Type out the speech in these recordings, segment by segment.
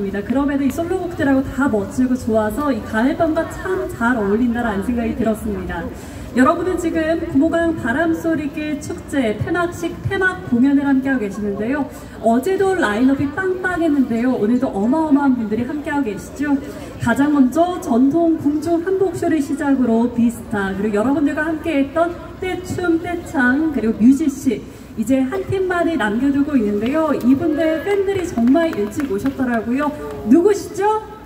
그럼에도 이 솔로곡들하고 다 멋지고 좋아서 이 가을밤과 참 잘 어울린다라는 생각이 들었습니다. 여러분은 지금 구모강 바람소리길 축제 폐막식 폐막 공연을 함께하고 계시는데요. 어제도 라인업이 빵빵했는데요. 오늘도 어마어마한 분들이 함께하고 계시죠. 가장 먼저 전통 궁중 한복쇼를 시작으로 비스타, 그리고 여러분들과 함께했던 떼춤, 떼창, 그리고 뮤지씨, 이제 한 팀만이 남겨두고 있는데요. 이분들 팬들이 정말 일찍 오셨더라고요. 누구시죠?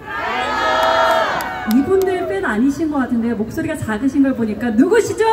이분들 팬 아니신 것 같은데요. 목소리가 작으신 걸 보니까 누구시죠?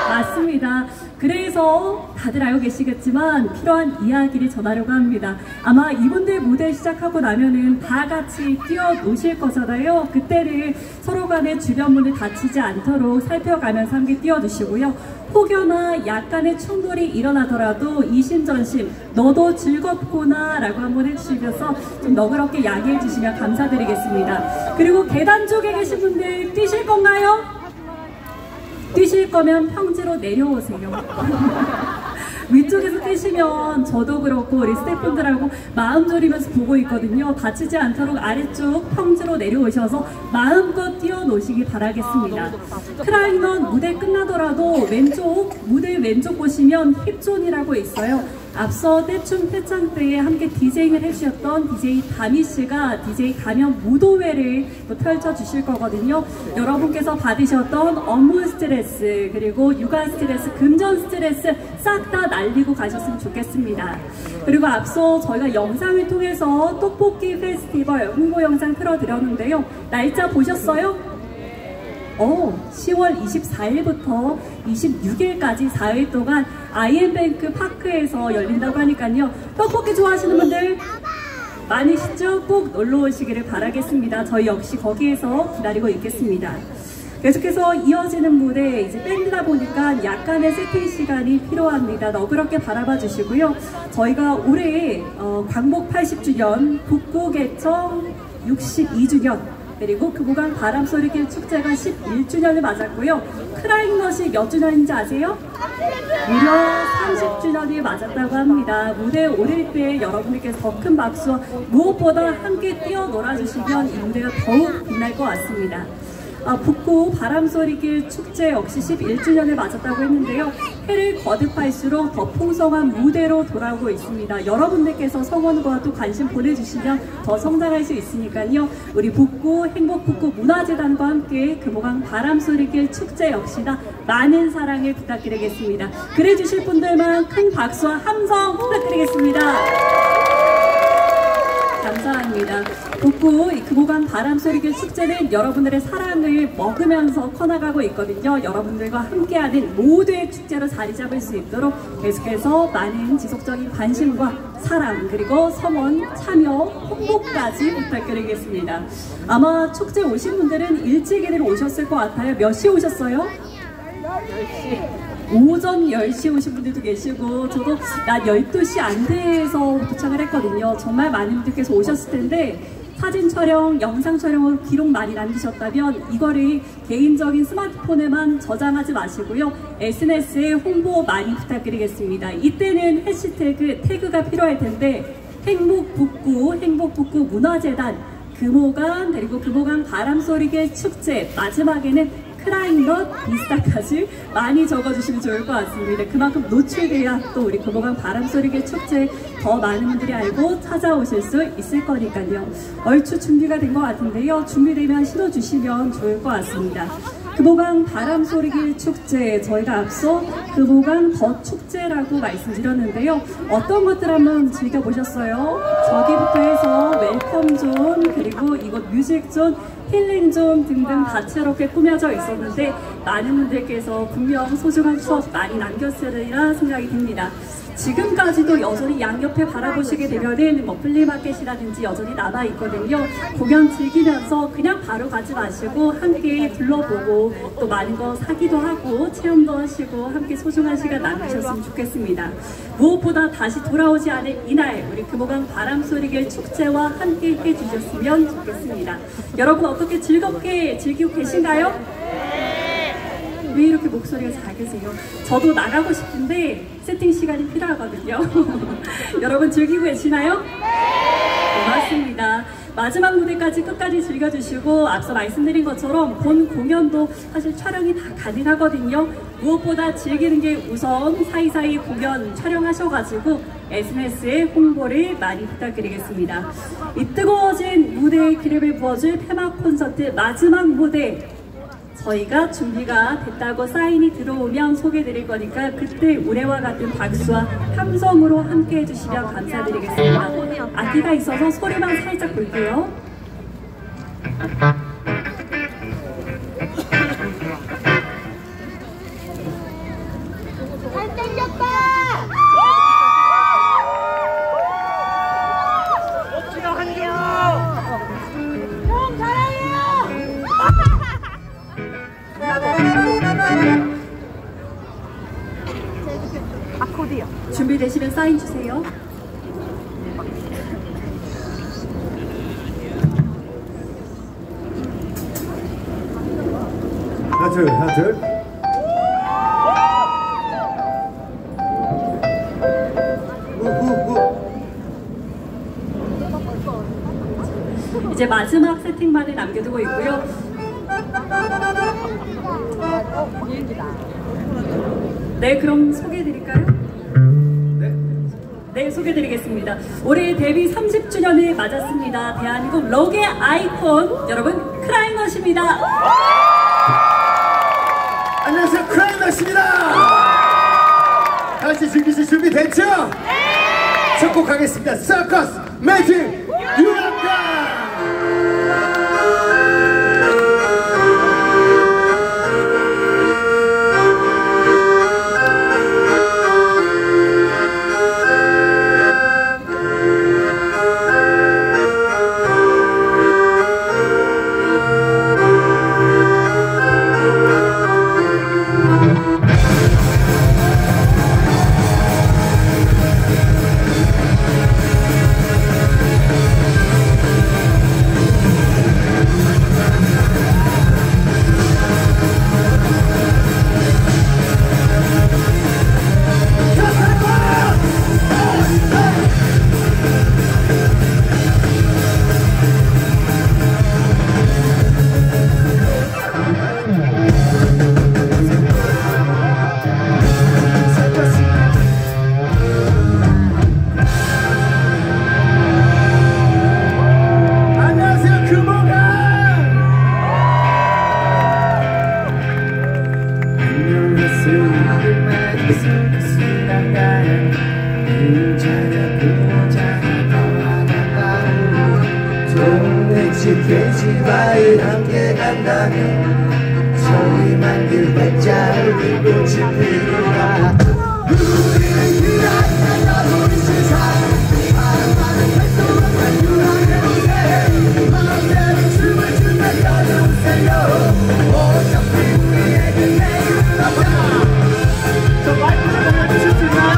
맞습니다. 그래서 다들 알고 계시겠지만 필요한 이야기를 전하려고 합니다. 아마 이분들 무대 시작하고 나면은 다 같이 뛰어노실 거잖아요. 그때를 서로 간의 주변 분들 다치지 않도록 살펴가면서 함께 뛰어주시고요. 혹여나 약간의 충돌이 일어나더라도 이심전심 너도 즐겁구나 라고 한번 해주시면서 좀 너그럽게 양해해 주시면 감사드리겠습니다. 그리고 계단 쪽에 계신 분들 뛰실 건가요? 뛰실 거면 평지로 내려오세요. 위쪽에서 뛰시면 저도 그렇고 우리 스태프분들하고 마음 졸이면서 보고 있거든요. 다치지 않도록 아래쪽 평지로 내려오셔서 마음껏 뛰어노시기 바라겠습니다. 크라잉넌 무대 끝나더라도 무대 왼쪽 보시면 힙존이라고 있어요. 앞서 떼춤 떼창 때에 함께 디제잉을 해주셨던 DJ 다미씨가 DJ 가면 무도회를 또 펼쳐주실 거거든요. 여러분께서 받으셨던 업무 스트레스, 그리고 육아 스트레스, 금전 스트레스 싹 다 날리고 가셨으면 좋겠습니다. 그리고 앞서 저희가 영상을 통해서 떡볶이 페스티벌 홍보 영상 틀어드렸는데요. 날짜 보셨어요? 10월 24일부터 26일까지 4일 동안 아이엠뱅크 파크에서 열린다고 하니까요. 떡볶이 좋아하시는 분들 많으시죠? 꼭 놀러 오시기를 바라겠습니다. 저희 역시 거기에서 기다리고 있겠습니다. 계속해서 이어지는 무대, 이제 밴드다 보니까 약간의 세팅 시간이 필요합니다. 너그럽게 바라봐 주시고요. 저희가 올해 광복 80주년, 북구 개청 62주년, 그리고 구모강 바람소리길 축제가 11주년을 맞았고요. 크라잉넛이 몇 주년인지 아세요? 무려 30주년이 맞았다고 합니다. 무대에 오를 때 여러분들께서 더 큰 박수와 무엇보다 함께 뛰어놀아 주시면 이 무대가 더욱 빛날 것 같습니다. 북구 바람소리길 축제 역시 11주년을 맞았다고 했는데요. 해를 거듭할수록 더 풍성한 무대로 돌아오고 있습니다. 여러분들께서 성원과 또 관심 보내주시면 더 성장할 수 있으니까요. 우리 북구 행복북구 문화재단과 함께 구모강 바람소리길 축제 역시나 많은 사랑을 부탁드리겠습니다. 그래 주실 분들만 큰 박수와 함성 부탁드리겠습니다. 감사합니다. 북구 구모강 바람소리길 축제는 여러분들의 사랑을 먹으면서 커나가고 있거든요. 여러분들과 함께하는 모두의 축제로 자리 잡을 수 있도록 계속해서 많은 지속적인 관심과 사랑, 그리고 성원, 참여, 홍보까지 부탁드리겠습니다. 아마 축제 오신 분들은 일찍이들 오셨을 것 같아요. 몇 시에 오셨어요? 10시. 오전 10시에 오신 분들도 계시고, 저도 낮 12시 안 돼서 도착을 했거든요. 정말 많은 분들께서 오셨을 텐데 사진 촬영, 영상 촬영으로 기록 많이 남기셨다면 이거를 개인적인 스마트폰에만 저장하지 마시고요. SNS에 홍보 많이 부탁드리겠습니다. 이때는 해시태그, 태그가 필요할 텐데 행복북구 문화재단, 구모강, 그리고 구모강 바람소리길 축제, 마지막에는 크라잉넛, 비스타까지 많이 적어주시면 좋을 것 같습니다. 그만큼 노출돼야 또 우리 구모강 바람소리길 축제 더 많은 분들이 알고 찾아오실 수 있을 거니까요. 얼추 준비가 된 것 같은데요. 준비되면 신어주시면 좋을 것 같습니다. 구모강 바람소리길 축제, 저희가 앞서 구모강 덧축제라고 말씀드렸는데요. 어떤 것들 한번 즐겨보셨어요? 저기부터 해서 웰컴존, 그리고 이곳 뮤직존, 힐링존 등등 다채롭게 꾸며져 있었는데 많은 분들께서 분명 소중한 추억 많이 남겼으리라 생각이 듭니다. 지금까지도 여전히 양옆에 바라보시게 되면은 플리마켓이라든지 여전히 남아있거든요. 공연 즐기면서 그냥 바로 가지 마시고 함께 둘러보고 또 많은 거 사기도 하고 체험도 하시고 함께 소중한 시간 나누셨으면 좋겠습니다. 무엇보다 다시 돌아오지 않을 이날, 우리 구모강 바람소리길 축제와 함께 해주셨으면 좋겠습니다. 여러분 어떻게 즐겁게 즐기고 계신가요? 왜 이렇게 목소리가 작으세요? 저도 나가고 싶은데 세팅 시간이 필요하거든요. 여러분 즐기고 계시나요? 네! 마지막 무대까지 끝까지 즐겨주시고 앞서 말씀드린 것처럼 본 공연도 사실 촬영이 다 가능하거든요. 무엇보다 즐기는 게 우선 사이사이 공연 촬영하셔가지고 SNS에 홍보를 많이 부탁드리겠습니다. 이 뜨거워진 무대에 기름을 부어줄 폐막 콘서트 마지막 무대 저희가 준비가 됐다고 사인이 들어오면 소개해드릴 거니까 그때 우레와 같은 박수와 함성으로 함께 해주시면 감사드리겠습니다. 악기가 있어서 소리만 살짝 볼게요. 잘생겼다! 형 잘해요! 아코디언 준비되시면 사인 주세요. 하나 둘 하나 둘. 이제 마지막 세팅만을 남겨두고 있고요. 네, 그럼 소개해드릴까요? 네, 소개해드리겠습니다. 올해 데뷔 30주년을 맞았습니다. 대한민국 록의 아이콘 여러분 크라잉넛입니다. 안녕하세요, 크라잉넛입니다. 다시 즐기실 준비 됐죠? 네! 첫 곡 하겠습니다. 서커스 매직 유랑가. 돼지과일 함께 간다면 저희만 그 백자를 들고 지피리라. 우리는 그라이너가 우리 세상 바람바람 활동한 유랑의 무대 마음대로 춤을 추며 떠나오세요. 어차피 우리에게 내일은 없다. 저 마이크 좀 올려주실 수 있나요?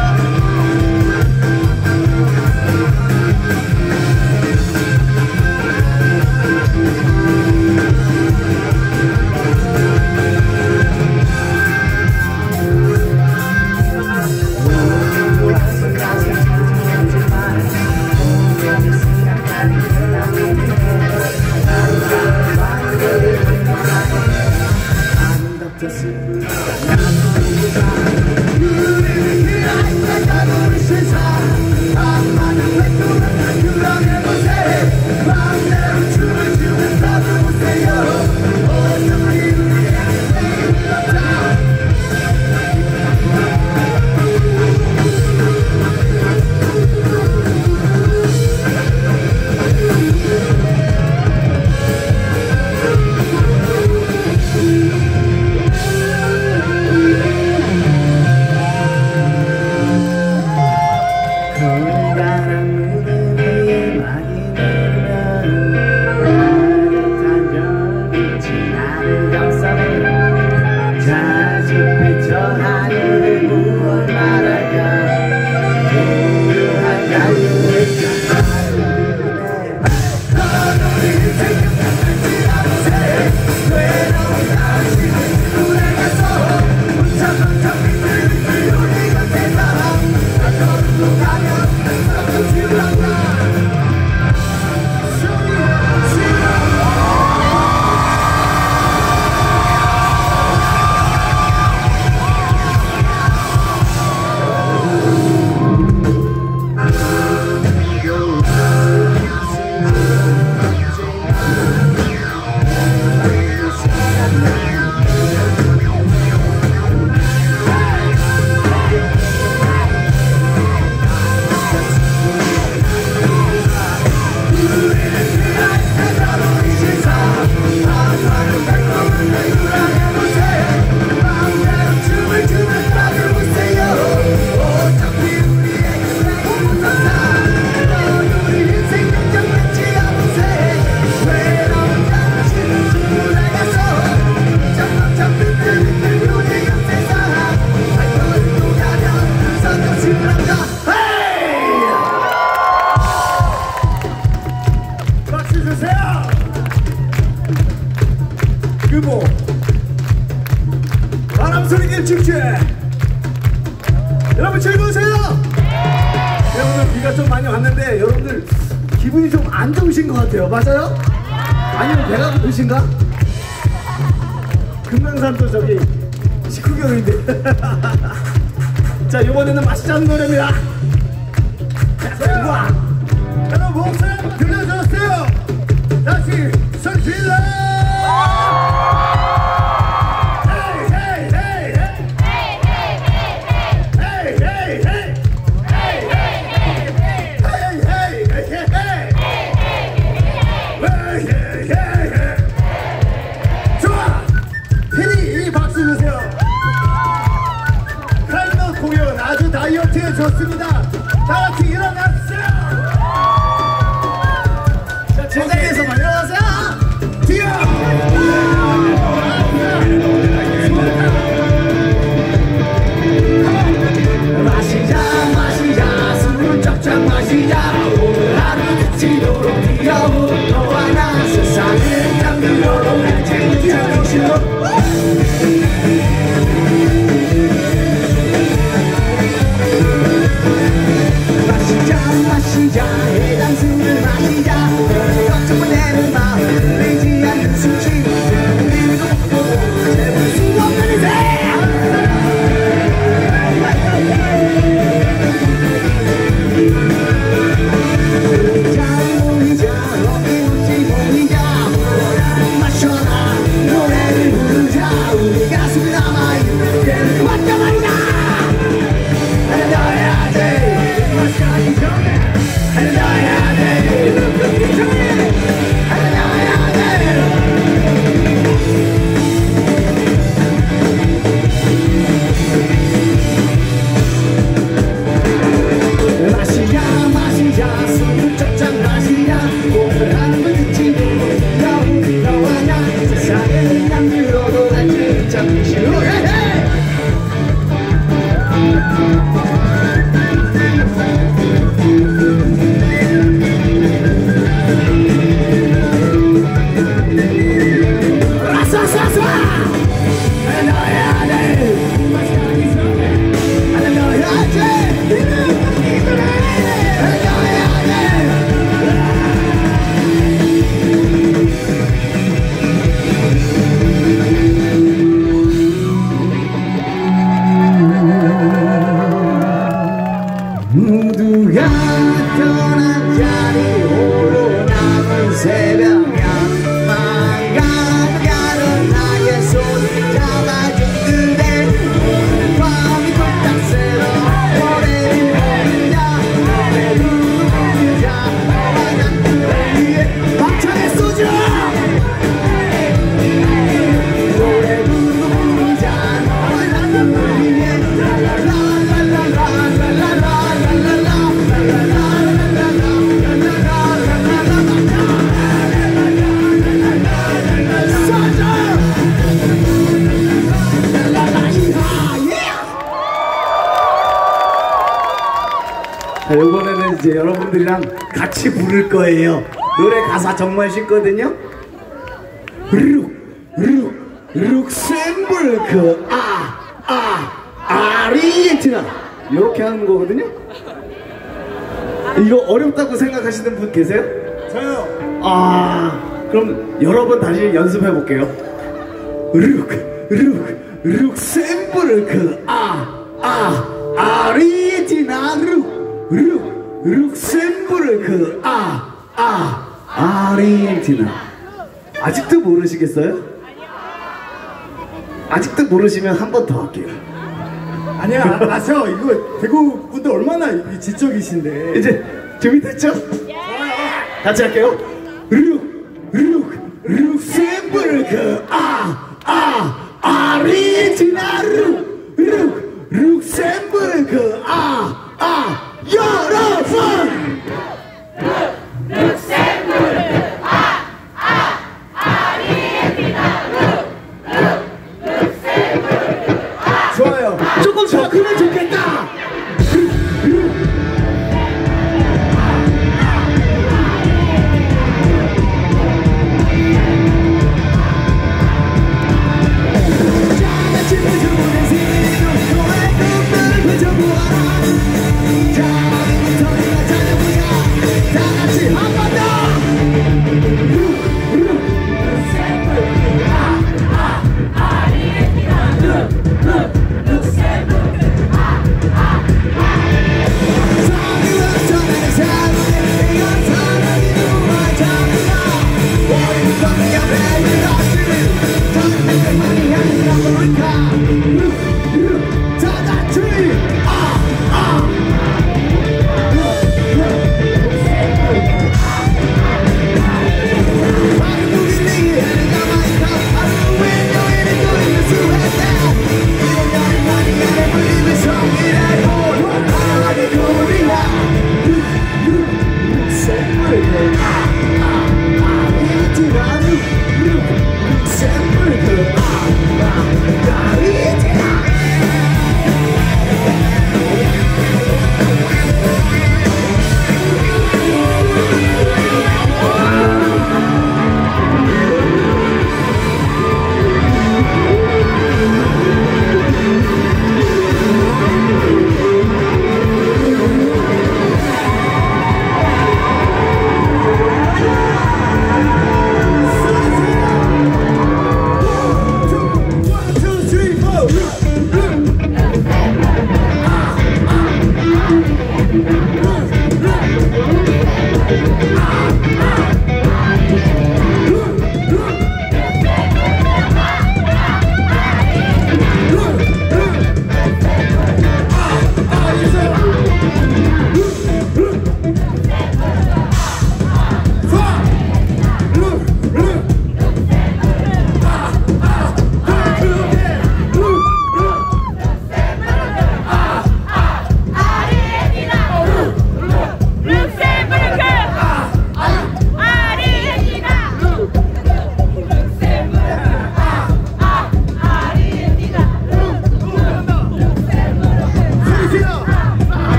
주세요. 그모 바람소리길 축제 여러분 즐거우세요? 네, 오늘 비가 좀 많이 왔는데 여러분들 기분이 좀 안 좋으신 것 같아요. 맞아요? 아니면 배가 고프신가? 금강산도 저기 식후경인데 자 이번에는 맛있지 않은 노래입니다. 자, 여러분 목소리 한번 들려주세요. 다시 손 빌려. 좋아! 테디 박수 주세요. 클라이머 공연 아주 다이어트에 좋습니다. 다같이 일어났어요. 자, 제자리에서만 일어나세요. 뛰어! 마시자 술을 쫙쫙 마시자. 오늘 하루 지도록 뛰어오. 너와 나 세상을 잠들어도 같이 뛰어주시오. 마시자 해장술을 마시자. 걱정만 내는 마음 내지 않는 수치 그리고 제발 수 없는 인생. 모이자 어김없이 모이자. 마셔라 노래를 부르자. 우리 가슴이 남아있는 때는 왔다 말이다. 달려야 돼 마시기 전에. 달려야 돼 눕기 전에. 달려야 돼. 마시자 술을 쫙쫙 마시자. 오늘 하는 걸 듣지 너와 나 세상을 남들어도 같이 잠시로 모두가 떠난 자리 홀로 남은 새벽 양만 가는 나의 손 잡아준 그대. 오늘 밤이 콜딱새로 노래를 부르자. 노래를 부르자. 너와 난 그대 위에 박차에 쏘자. 노래 부르자. 너와 난 그대 위에 라라라라라라라라. 자, 이번에는 이제 여러분들이랑 같이 부를 거예요. 노래 가사 정말 쉽거든요. 룩셈부르크 아르헨티나 이렇게 하는 거거든요. 이거 어렵다고 생각하시는 분 계세요? 저요. 그럼 여러 번 다시 연습해 볼게요. 룩셈부르크 아르헨티나 룩셈부르크 아르헨티나. 아직도 모르시겠어요? 아직도 모르시면 한 번 더 할게요. 아니야, 아셔. 이거 대구 분들 얼마나 지적이신데. 이제 준비됐죠? 같이 할게요. 룩셈부르크 아르헨티나 룩셈부르크 여러분. 룩셈부르크 아르헨티나 룩셈부르크. 좋아요. 조금 더 크면 좋겠다.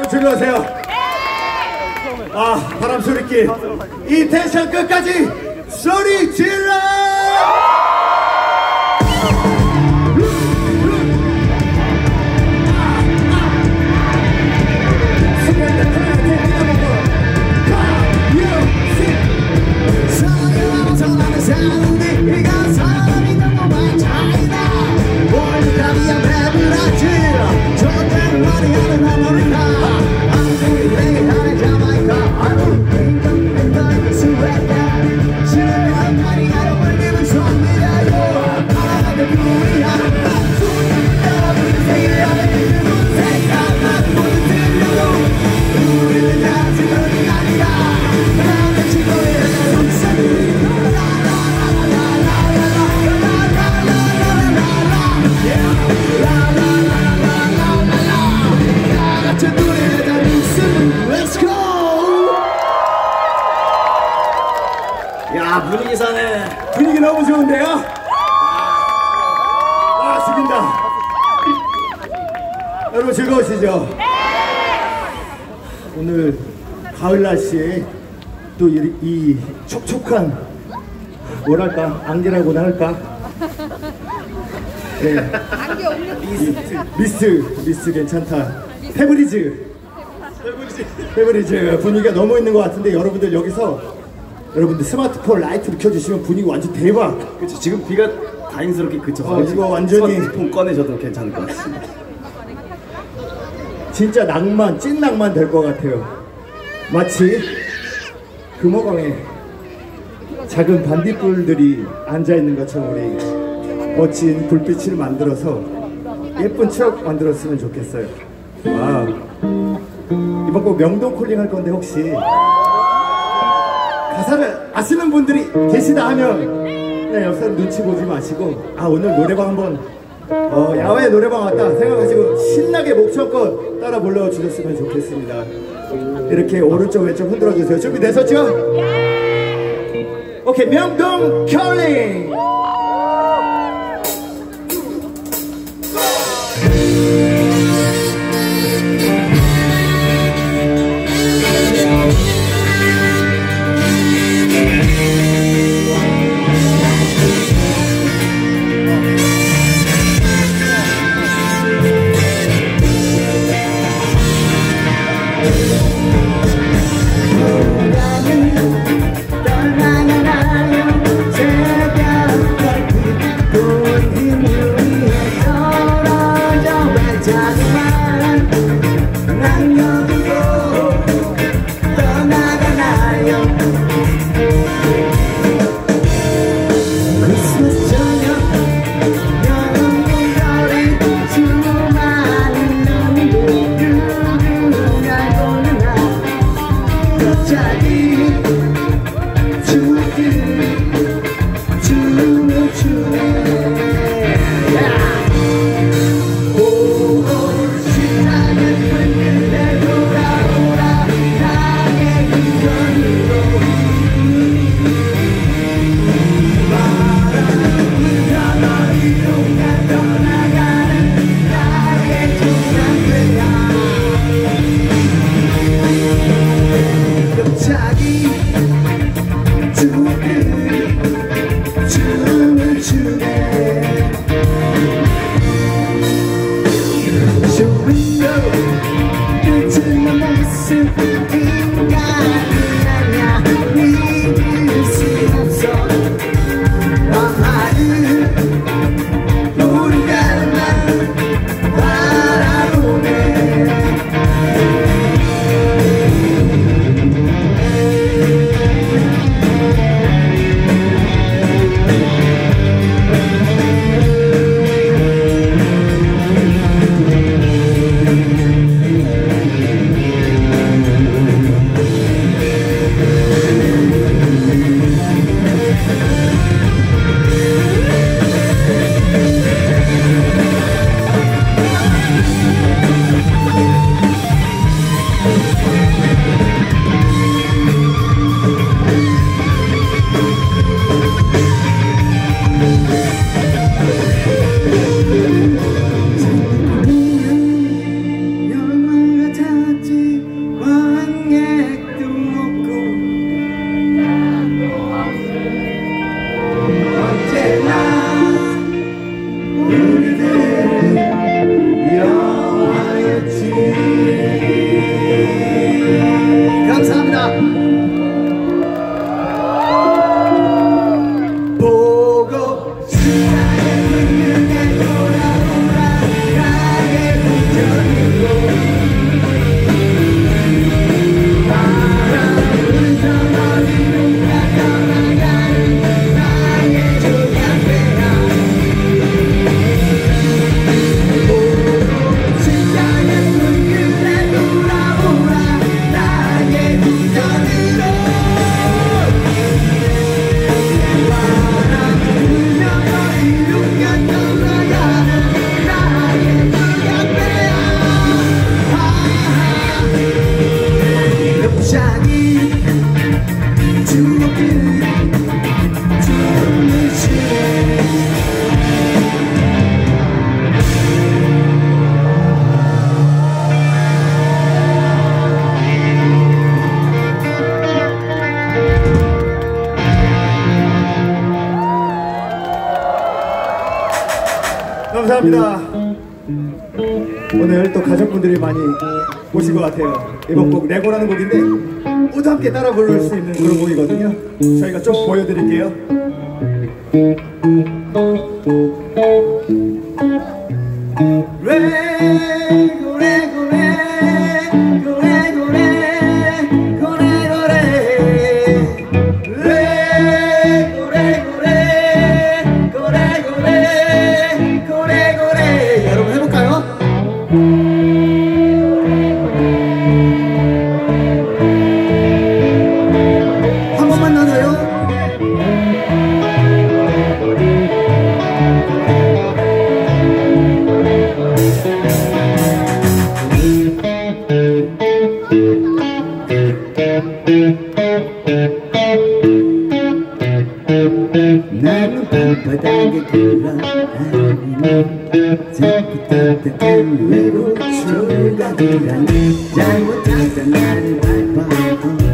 질러주세요. 아, 바람 소리끼 이 텐션 끝까지 소리 질러! 야, 분위기 사네. 분위기 너무 좋은데요? 아, 죽인다. 여러분 즐거우시죠? 오늘 가을 날씨에 또 이 촉촉한 뭐랄까 안개라고나 할까? 네. 미스트 괜찮다. 페브리즈 분위기가 너무 있는 것 같은데 여러분들 여기서 여러분들 스마트폰 라이트를 켜주시면 분위기 완전 대박. 그치, 지금 비가 다행스럽게 그쳐서 이거 완전히 스마트폰 꺼내셔도 괜찮을 것 같습니다. 진짜 낭만, 찐 낭만 될 것 같아요. 마치 금호강에 작은 반딧불들이 앉아있는 것처럼 우리 멋진 불빛을 만들어서 예쁜 추억 만들었으면 좋겠어요. 와, 이번 곡 명동 콜링 할 건데 혹시 가사를 아시는 분들이 계시다 하면 그냥 옆 사람 눈치 보지 마시고 아, 오늘 노래방 한번 야외 노래방 왔다 생각하시고 신나게 목청껏 따라 불러주셨으면 좋겠습니다. 이렇게 오른쪽 왼쪽 흔들어 주세요. 준비되셨죠? 오케이, 명동 컬링. 떠나나요 새벽 추억들이 춤을 추네 쇼윈도 끝은 모습 인간이 아냐 믿을 수 없어 엄마는 우리가만 바라보네 감사합니다. 오늘 또 가족분들이 많이 오신 것 같아요. 이번 곡 레고라는 곡인데 모두 함께 따라 부를 수 있는 그런 곡이거든요. 저희가 좀 보여드릴게요. 레고 레고 레고 레고 레고 레고 레고 레고 레고 레고 레고 레고 레 여러분 해볼까요? 한 번만 나눠요. 나는 밤바닥에 돌아다니는 자꾸 따뜻한 외로운 조각이라니 잘못하다 나를 밟아오는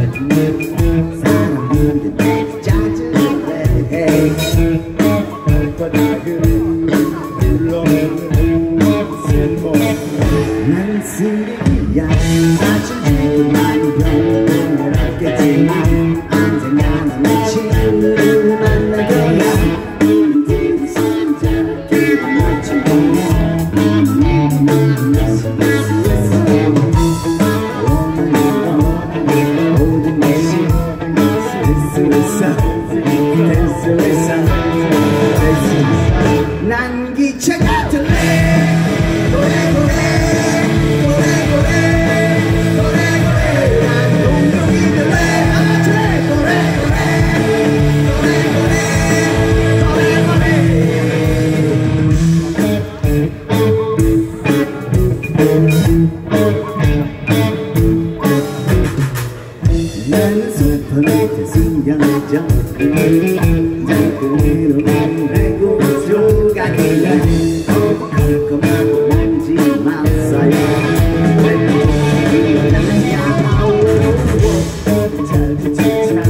사람들이 날 짜증내 밤바닥을 불러오는 샘모 난 쓰레기야 사실 많이 병을 알겠지만 언젠가 난 친구를 만날 거야 우리 손잡고 기분 멋진 모든 것이 난 기차 같은 나는 소풍의 순간적 자꾸 위로만 되고 조각이라 거북할 거라고 만지 마세요 왜 일어나냐 잘 붙이자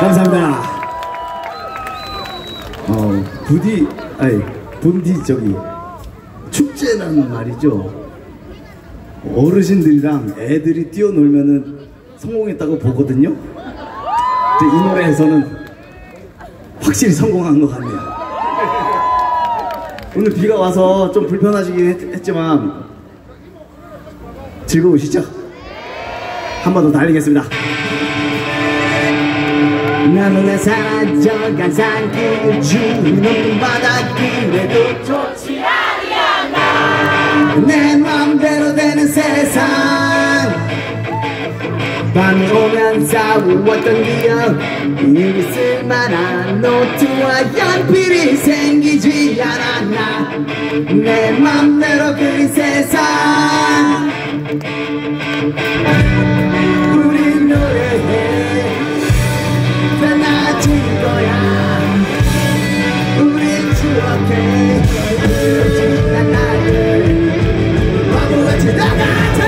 감사합니다. 본디 저기 축제라는 말이죠. 어르신들이랑 애들이 뛰어놀면은 성공했다고 보거든요. 근데 이 노래에서는 확실히 성공한 것 같네요. 오늘 비가 와서 좀 불편하시긴 했지만 즐거우시죠? 한 번 더 달리겠습니다. 나는 사라져간 산길 주위 높은 바닷길에도 좋지 아니야 내 맘대로 되는 세상 밤이 오면 싸우었던 기억 이미 쓸만한 노트와 연필이 생기지 않았나 내 맘대로 그린 세상 우리 노래해 달라질 거야 우리 추억해 지난 날을 바보같이 다 같아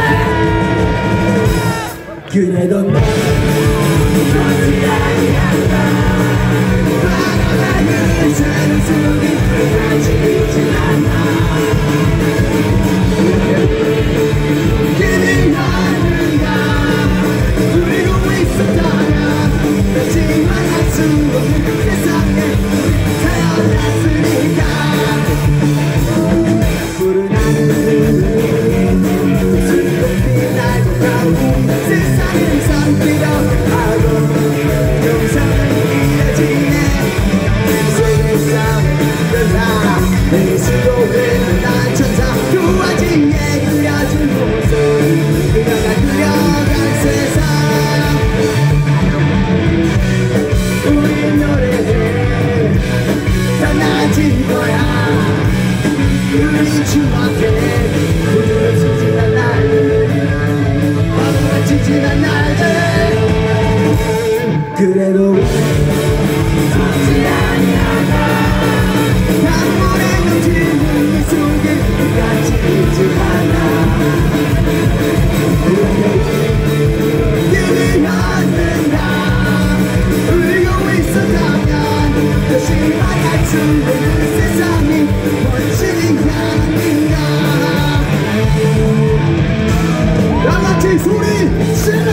그래도 넌 좋지 아니한다 바람에 사는 속이 가지지 않아 길이 아는가 그리고 있었다면 하지만 할 수 없는 세상에 태어났으니까 푸른 하늘을 슬픔이 날고 가고 세상을 섬기려 하고 영상을 이어지네 세계 싸움을 다 내 수고를 난 천사 그 와중에 그려진 모습 그녀가 그려간 세상 우리 노래에 달라질 거야 우리 추억에 부드러워지진 않은 날들 바보같이 지난 날들 그래도 좋지 아니하다 강물에 넘치는 이 속에 갇히지 않아 길이 않는다 울고 있었다면 다시 만날 수 있는 세상이 멋지지 않은가 다같이 소리 질러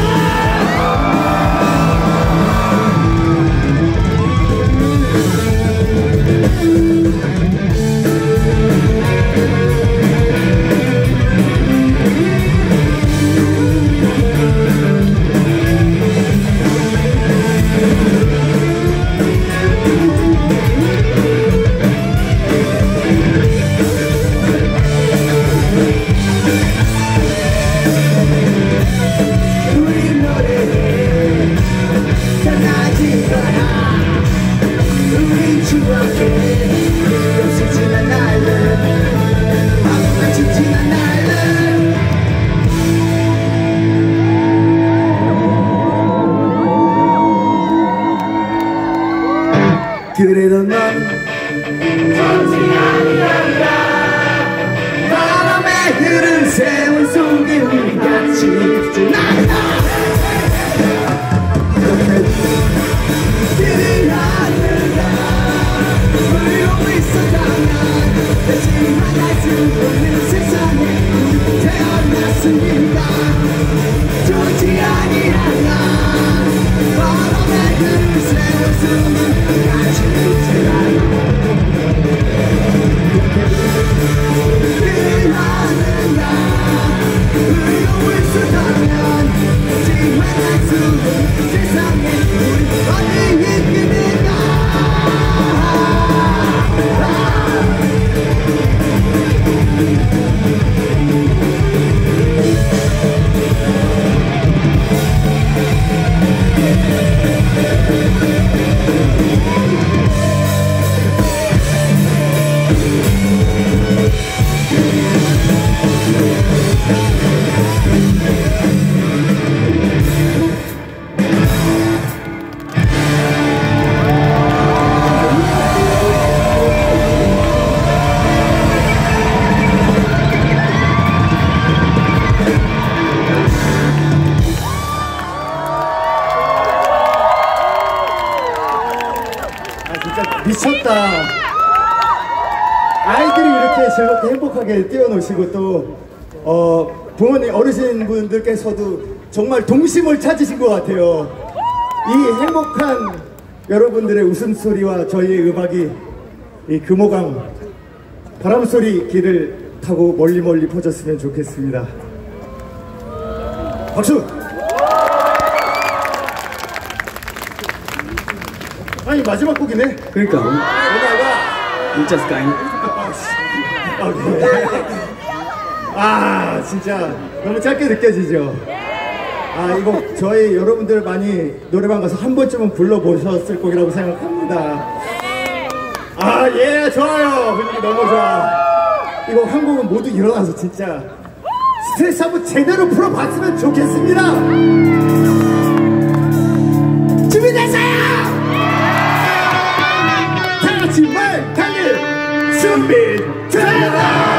그래도 넌 좋지 아니한다 바람에 흐른 세월 속에 우리 같이 있진 않아 길이 않는다 울고 있었다면 다시 만날 수 없는 세상에 우리 태어났으니까 좋지 아니한다 바람에 흐른 세월 속에 같이 있진 않아 길이 않는다 울고 있었다면 다시 만날 수 없는 세상에 우리 어디 있겠는가 미쳤다. 아이들이 이렇게 즐겁게 행복하게 뛰어노시고 또 부모님 어르신분들께서도 정말 동심을 찾으신 것 같아요. 이 행복한 여러분들의 웃음소리와 저희의 음악이 이 금호강 바람소리 길을 타고 멀리 퍼졌으면 좋겠습니다. 박수! 아니 마지막 곡이네. 그러니까 진짜 스카이. 아 진짜 너무 짧게 느껴지죠. 아 이거 저희 여러분들 많이 노래방 가서 한 번쯤은 불러보셨을 곡이라고 생각합니다. 아 예 좋아요. 분위기 너무 좋아. 이거 한 곡은 모두 일어나서 진짜 스트레스 한번 제대로 풀어봤으면 좋겠습니다. 준비됐어요? 다 같이 말 달릴 준비 됐다.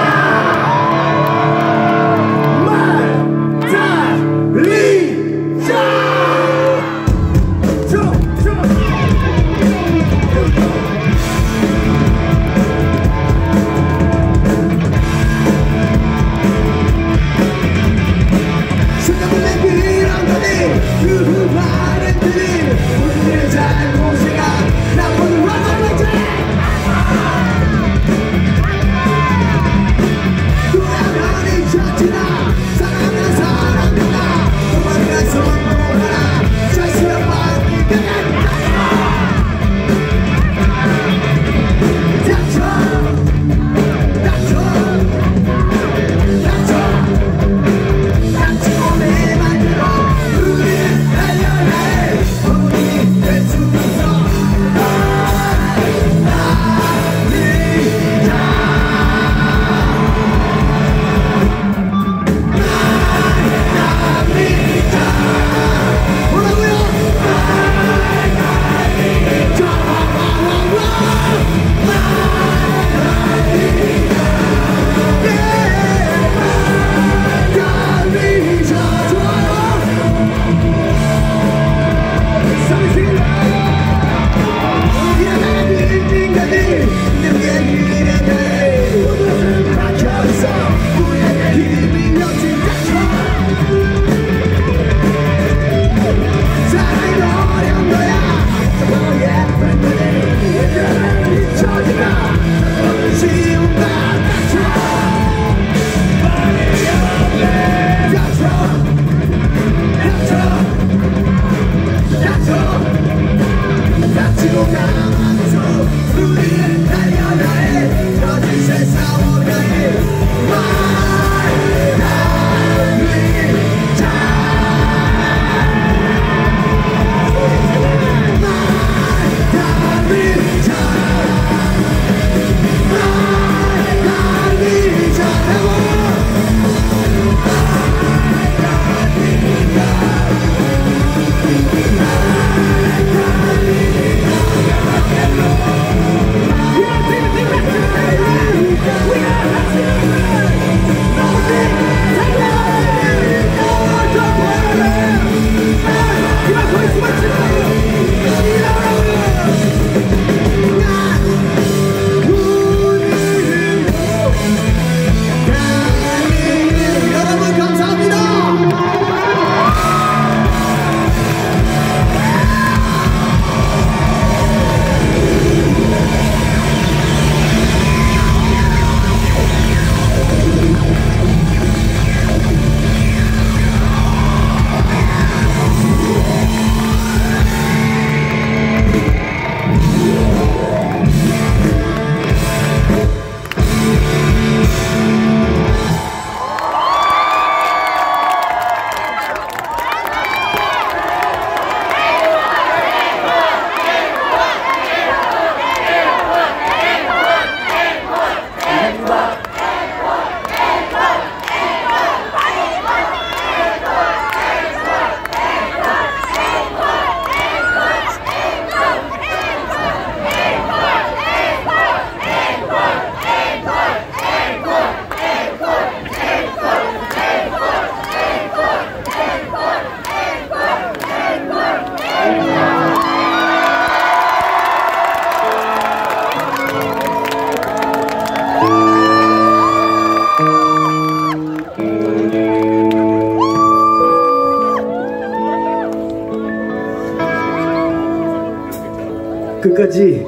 끝까지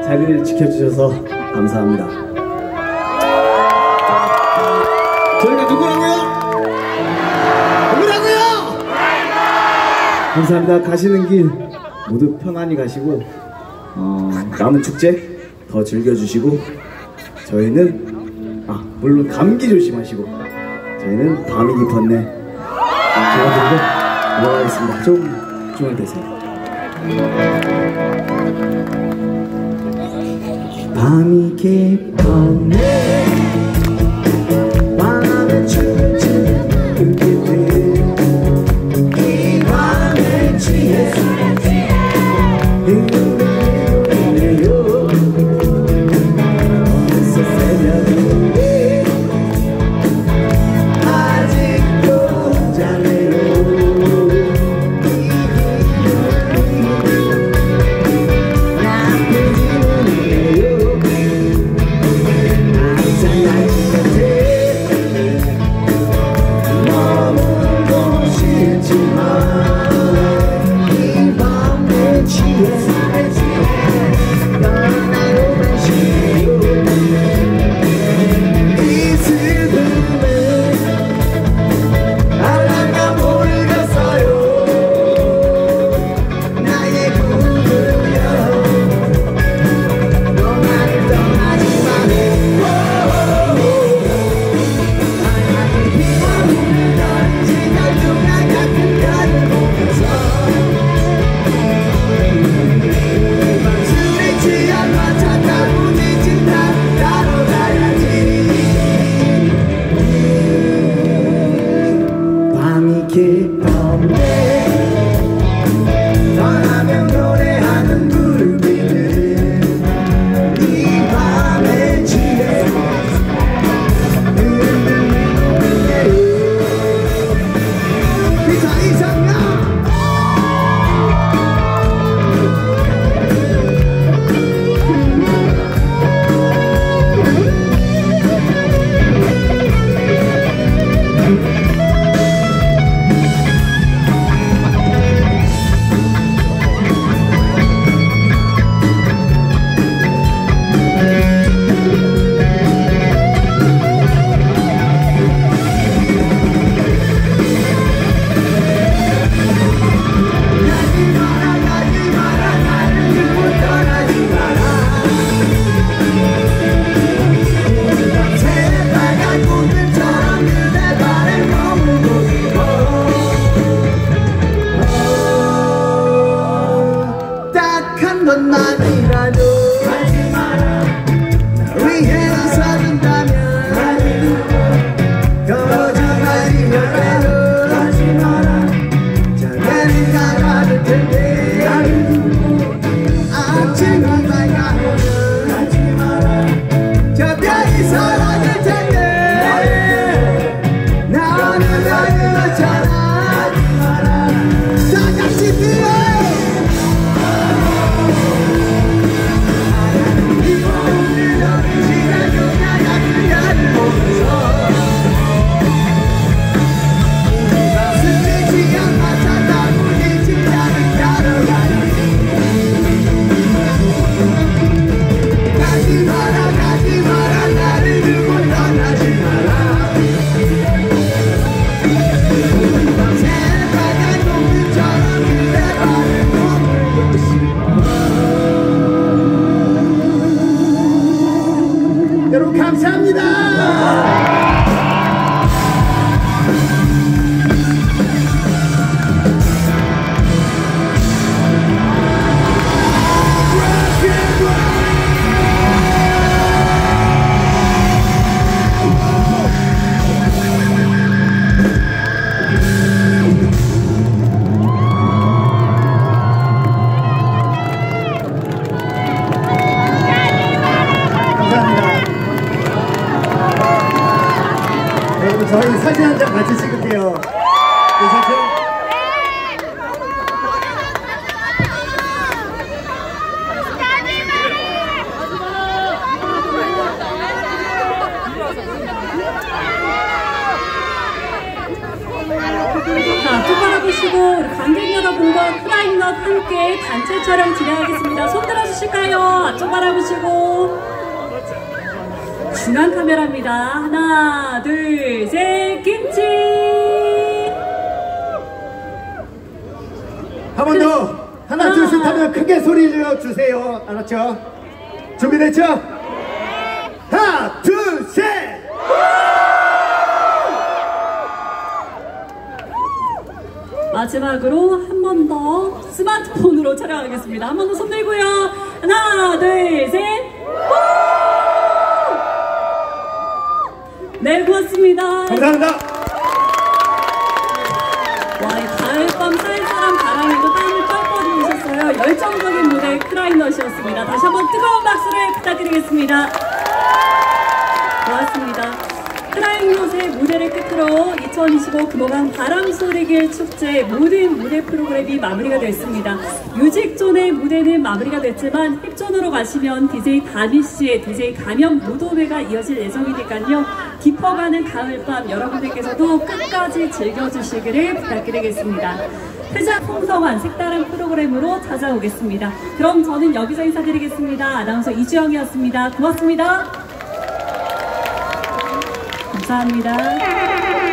자리를 지켜주셔서 감사합니다. 저희가 누구라고요? 감사합니다. 가시는 길 모두 편안히 가시고 남은 축제 더 즐겨주시고 저희는 물론 감기 조심하시고 저희는 밤이 깊었네 들어드리고 넘어가겠습니다. 좀 조용히 되세요. 밤이 깊었네 밤에 춤을 추는 불빛들 이 밤에 취해서 흥분해요 어느새 새벽인데 아직도 자네요 자유롭게 단체 촬영 진행하겠습니다. 손 들어주실까요? 앞쪽 바라보시고. 중앙 카메라입니다. 하나, 둘, 셋, 김치! 한 번 더! 하나, 둘, 셋 하면 크게 소리 질러주세요. 알았죠? 준비됐죠? 하나, 둘, 셋! 마지막으로 한 번 더 스마트폰으로 촬영하겠습니다. 한 번 더 손 들고요. 하나, 둘, 셋! 네, 고맙습니다. 감사합니다. 와, 이 가을밤 쌀쌀한 바람에도 땀을 뻘뻘 흘리셨어요. 열정적인 무대 크라이넛이었습니다. 다시 한번 뜨거운 박수를 부탁드리겠습니다. 고맙습니다. 크라이넛의 무대를 끝으로 2025 금호강 바람소리길 축제 모든 무대 프로그램이 마무리가 됐습니다. 뮤직존의 무대는 마무리가 됐지만 힙존으로 가시면 DJ 다니씨의 DJ 가면 무도회가 이어질 예정이니까요. 깊어가는 가을밤 여러분들께서도 끝까지 즐겨주시기를 부탁드리겠습니다. 회자 풍성한 색다른 프로그램으로 찾아오겠습니다. 그럼 저는 여기서 인사드리겠습니다. 아나운서 이주영이었습니다. 고맙습니다. 감사합니다.